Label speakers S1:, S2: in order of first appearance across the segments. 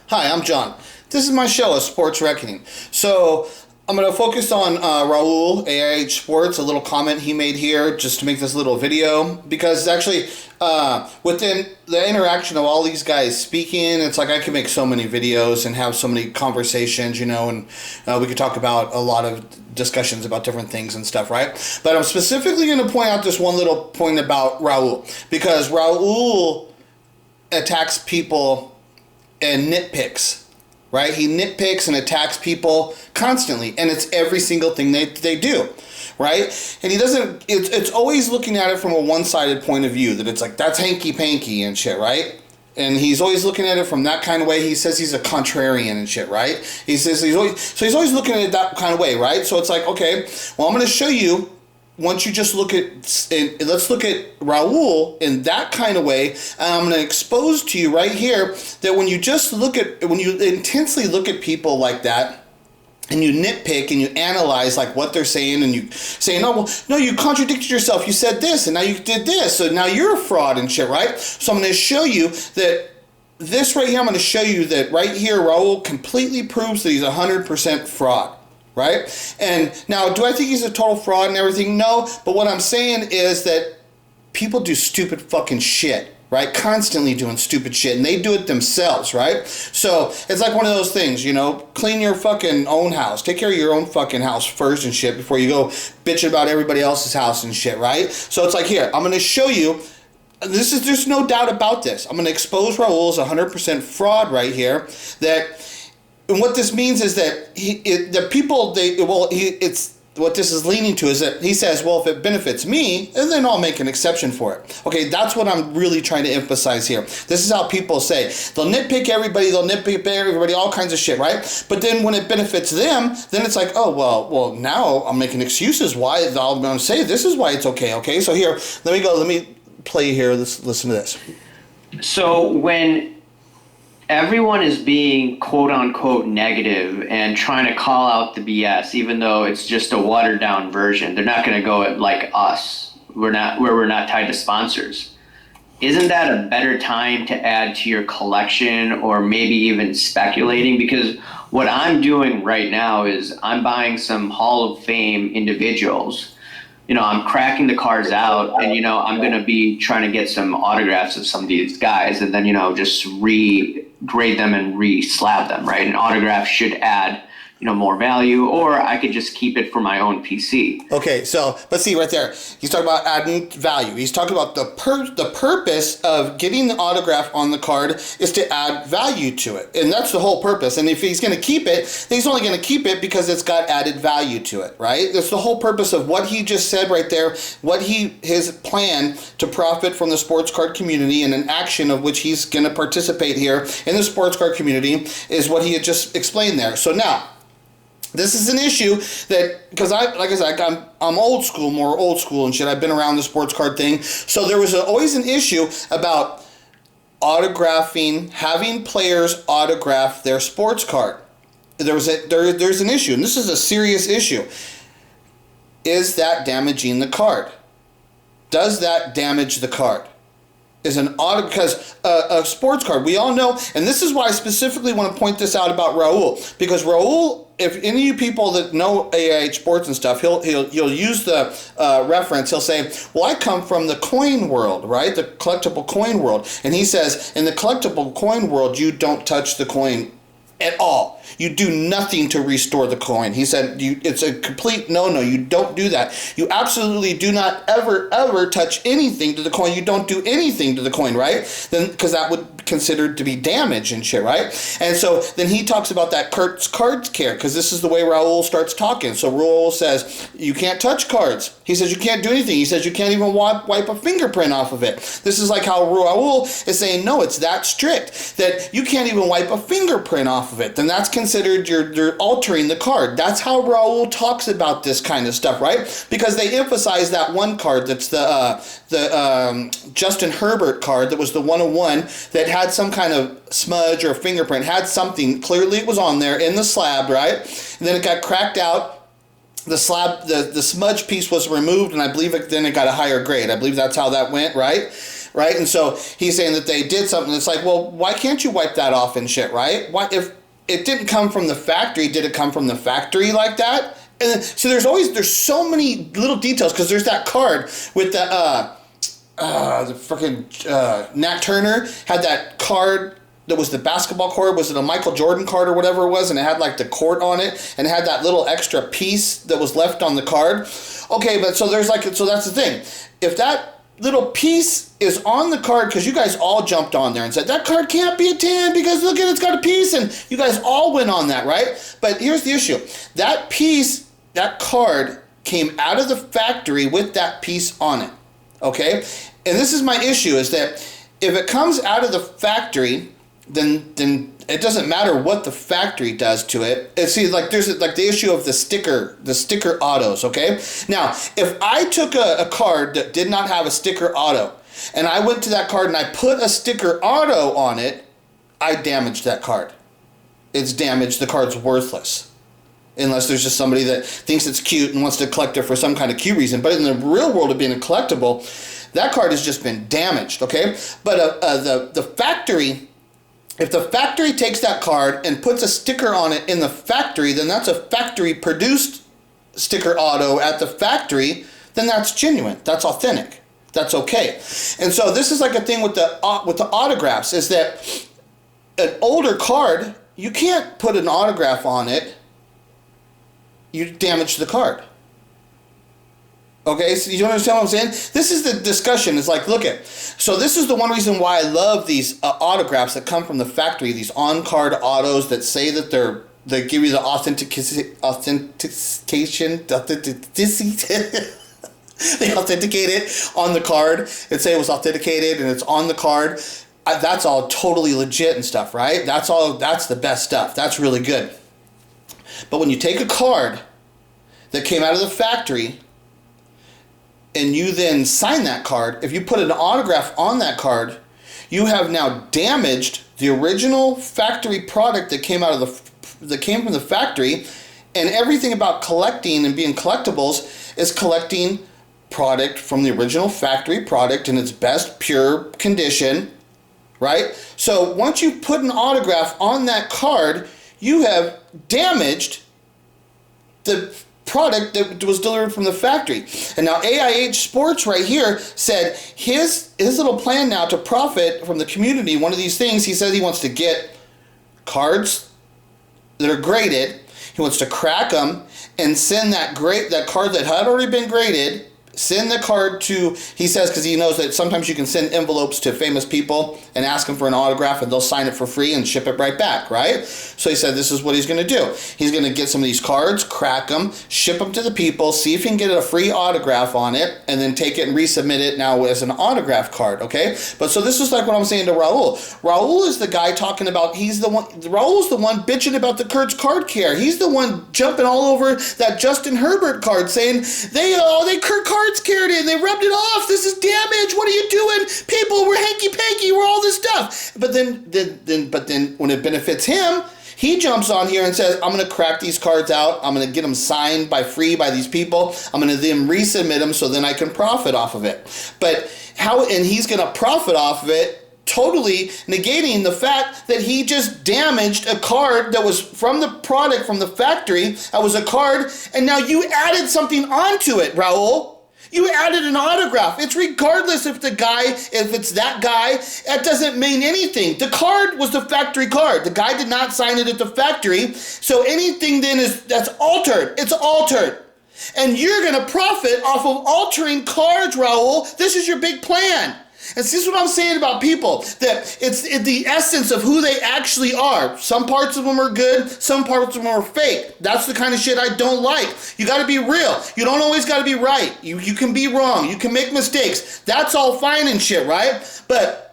S1: Hi, I'm John. This is my show, A Sports Reckoning. So I'm going to focus on Raul, AIH Sports, a little comment he made here just to make this little video. Because actually, within the interaction of all these guys speaking, it's like I could make so many videos and have so many conversations, and we could talk about a lot of discussions about different things and stuff, right? But I'm specifically going to point out this one little point about Raul. Because Raul attacks people and nitpicks, right? He nitpicks and attacks people constantly, and it's every single thing they do, right? And he doesn't, it's always looking at it from a one-sided point of view, that it's like, that's hanky-panky and shit, right? And he's always looking at it from that kind of way. He says he's a contrarian and shit, right? He says he's always looking at it that kind of way, right? So it's like, okay, well, I'm going to show you. Once you just look at, let's look at Raul in that kind of way, and I'm going to expose to you right here that when you intensely look at people like that, and you nitpick and you analyze like what they're saying, and you say, no, you contradicted yourself. You said this, and now you did this, so now you're a fraud and shit, right? So I'm going to show you that this right here, I'm going to show you that right here, Raul completely proves that he's 100% fraud. Right? And now, do I think he's a total fraud and everything? No. But what I'm saying is that people do stupid fucking shit, right? Constantly doing stupid shit, and they do it themselves, right? So it's like one of those things, clean your fucking own house. Take care of your own fucking house first and shit before you go bitching about everybody else's house and shit, right? So it's like, here, I'm going to show you. There's no doubt about this. I'm going to expose Raul as 100% fraud right here. And what this means is that what this is leaning to is that he says, well, if it benefits me, then I'll make an exception for it. Okay, that's what I'm really trying to emphasize here. This is how people say. They'll nitpick everybody, all kinds of shit, right? But then when it benefits them, then it's like, oh, well, now I'm making excuses why I'm going to say this is why it's okay, so here, let me play here, listen to this.
S2: So when everyone is being quote unquote negative and trying to call out the BS, even though it's just a watered down version. They're not going to go at like us. We're not tied to sponsors. Isn't that a better time to add to your collection, or maybe even speculating? Because what I'm doing right now is I'm buying some Hall of Fame individuals. I'm cracking the cards out, and, I'm going to be trying to get some autographs of some of these guys, and then, just regrade them and re-slab them, right? An autograph should add, more value, or I could just keep it for my own PC.
S1: Okay, so let's see right there. He's talking about adding value. He's talking about the purpose of getting the autograph on the card is to add value to it, and that's the whole purpose. And if he's going to keep it, he's only going to keep it because it's got added value to it, right? That's the whole purpose of what he just said right there. His plan to profit from the sports card community, and an action of which he's going to participate here in the sports card community, is what he had just explained there. So now, this is an issue that, because I'm old school, more old school and shit. I've been around the sports card thing. So there was always an issue about having players autograph their sports card. There's an issue, and this is a serious issue. Is that damaging the card? Does that damage the card? Because a sports card, we all know, and this is why I specifically want to point this out about Raul, because Raul, if any of you people that know AIH Sports and stuff, he'll use the reference. He'll say, well, I come from the coin world, right? The collectible coin world. And he says, in the collectible coin world, you don't touch the coin at all. You do nothing to restore the coin. He said it's a complete no-no. You don't do that. You absolutely do not ever touch anything to the coin. You don't do anything to the coin, right? Then, because that would be considered to be damage and shit, right? And so then he talks about that cards care, because this is the way Raul starts talking. So Raul says, you can't touch cards. He says you can't do anything. He says you can't even wipe a fingerprint off of it. This is like how Raul is saying, no, it's that strict that you can't even wipe a fingerprint off of it. Then that's considered you're altering the card. That's how Raul talks about this kind of stuff, right? Because they emphasize that one card that's the Justin Herbert card that was the 101 that had some kind of smudge or fingerprint, had something. Clearly it was on there in the slab, right? And then it got cracked out. The slab, the smudge piece was removed, and I believe then it got a higher grade. I believe that's how that went, right? right? And so he's saying that they did something that's like, well, why can't you wipe that off and shit, right? Why, if it didn't come from the factory, did it come from the factory like that? And then, so there's so many little details, because there's that card with the freaking Nat Turner had that card that was the basketball cord. Was it a Michael Jordan card or whatever it was? And it had like the court on it, and it had that little extra piece that was left on the card. Okay, but so there's like, so that's the thing. If that little piece is on the card, because you guys all jumped on there and said that card can't be a 10 because look at it's got a piece, and you guys all went on that, right? But here's the issue. That piece, that card came out of the factory with that piece on it. Okay? And this is my issue, is that if it comes out of the factory, then it doesn't matter what the factory does to it. And see, like there's like the issue of the sticker autos, okay? Now, if I took a card that did not have a sticker auto, and I went to that card and I put a sticker auto on it, I damaged that card. It's damaged, the card's worthless. Unless there's just somebody that thinks it's cute and wants to collect it for some kind of cute reason. But in the real world of being a collectible, that card has just been damaged, okay? But the factory, if the factory takes that card and puts a sticker on it in the factory, then that's a factory-produced sticker auto at the factory, then that's genuine. That's authentic. That's okay. And so this is like a thing with the autographs, is that an older card, you can't put an autograph on it. You damage the card. Okay, so you understand what I'm saying? This is the discussion. It's like, look at, so this is the one reason why I love these autographs that come from the factory, these on-card autos that say that they give you the authentication, they authenticate it on the card and say it was authenticated and it's on the card. That's all totally legit and stuff, right? That's the best stuff. That's really good. But when you take a card that came out of the factory and you then sign that card, if you put an autograph on that card, you have now damaged the original factory product that came from the factory. And everything about collecting and being collectibles is collecting product from the original factory product in its best pure condition, right? So once you put an autograph on that card, you have damaged the product that was delivered from the factory. And now AIH Sports right here said his little plan now to profit from the community, one of these things, he says he wants to get cards that are graded. He wants to crack them and send that card that had already been graded, send the card to, he says, because he knows that sometimes you can send envelopes to famous people and ask them for an autograph and they'll sign it for free and ship it right back, right? So he said this is what he's going to do. He's going to get some of these cards, crack them, ship them to the people, see if he can get a free autograph on it, and then take it and resubmit it now as an autograph card, okay? But so this is like what I'm saying to Raul. Raul is the guy talking about, Raul's the one bitching about the Kurtz card care. He's the one jumping all over that Justin Herbert card saying, they Kurt cards carried it, they rubbed it off, this is damage, what are you doing? People, we're hanky-panky, we're all this stuff. But then when it benefits him, he jumps on here and says, I'm going to crack these cards out, I'm going to get them signed by these people, I'm going to then resubmit them so then I can profit off of it. But and he's going to profit off of it, totally negating the fact that he just damaged a card that was from the product from the factory. That was a card, and now you added something onto it, Raul. You added an autograph. It's regardless if it's that guy, that doesn't mean anything. The card was the factory card. The guy did not sign it at the factory. So anything then that's altered. It's altered. And you're going to profit off of altering cards, Raul. This is your big plan. And this is what I'm saying about people, that it's the essence of who they actually are. Some parts of them are good, some parts of them are fake. That's the kind of shit I don't like. You got to be real. You don't always got to be right. You can be wrong. You can make mistakes. That's all fine and shit, right? But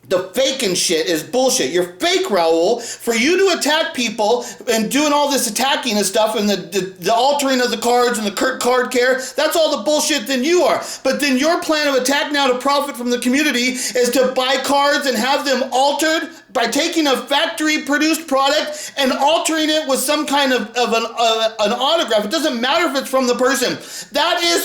S1: the faking shit is bullshit. You're fake, Raul. For you to attack people and doing all this attacking and stuff and the altering of the cards and the Kurt card care, that's all the bullshit than you are. But then your plan of attack now to profit from the community is to buy cards and have them altered by taking a factory-produced product and altering it with some kind of an autograph. It doesn't matter if it's from the person. That is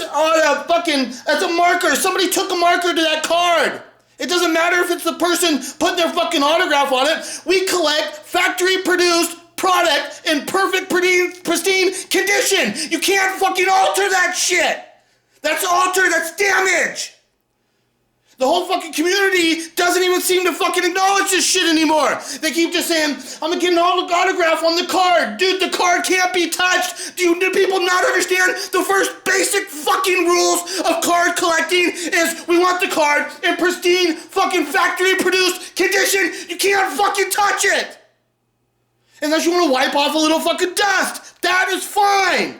S1: that's a marker. Somebody took a marker to that card. It doesn't matter if it's the person putting their fucking autograph on it. We collect factory-produced product in perfect, pristine condition. You can't fucking alter that shit. That's altered, that's damage. The whole fucking community doesn't even seem to fucking acknowledge this shit anymore. They keep just saying, I'm gonna get an autograph on the card. Dude, the card can't be touched. Do people not understand the first basic fucking rules of card collecting is we want the card in pristine fucking factory produced condition. You can't fucking touch it. Unless you want to wipe off a little fucking dust. That is fine.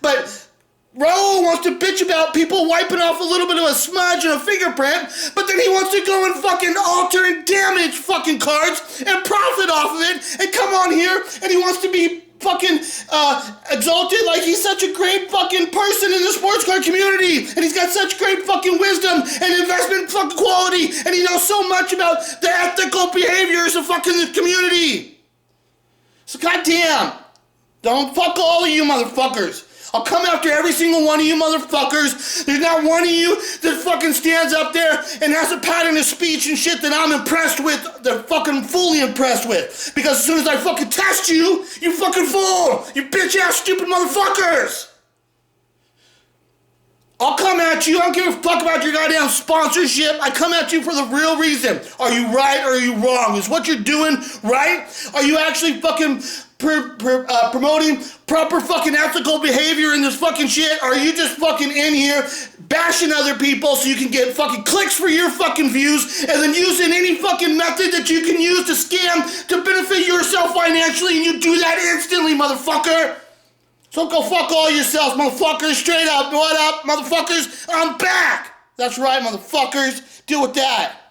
S1: But Raul wants to bitch about people wiping off a little bit of a smudge and a fingerprint, but then he wants to go and fucking alter and damage fucking cards and profit off of it and come on here and he wants to be fucking exalted like he's such a great fucking person in the sports card community and he's got such great fucking wisdom and investment fucking quality and he knows so much about the ethical behaviors of fucking the community. So goddamn, don't fuck all of you motherfuckers. I'll come after every single one of you motherfuckers. There's not one of you that fucking stands up there and has a pattern of speech and shit that I'm impressed with, that fucking fully impressed with. Because as soon as I fucking test you, you fucking fool. You bitch ass stupid motherfuckers. I'll come at you. I don't give a fuck about your goddamn sponsorship. I come at you for the real reason. Are you right or are you wrong? Is what you're doing right? Are you actually fucking promoting proper fucking ethical behavior in this fucking shit? Or are you just fucking in here bashing other people so you can get fucking clicks for your fucking views and then using any fucking method that you can use to scam to benefit yourself financially and you do that instantly, motherfucker? So go fuck all yourselves, motherfuckers. Straight up. What up, motherfuckers? I'm back. That's right, motherfuckers. Deal with that.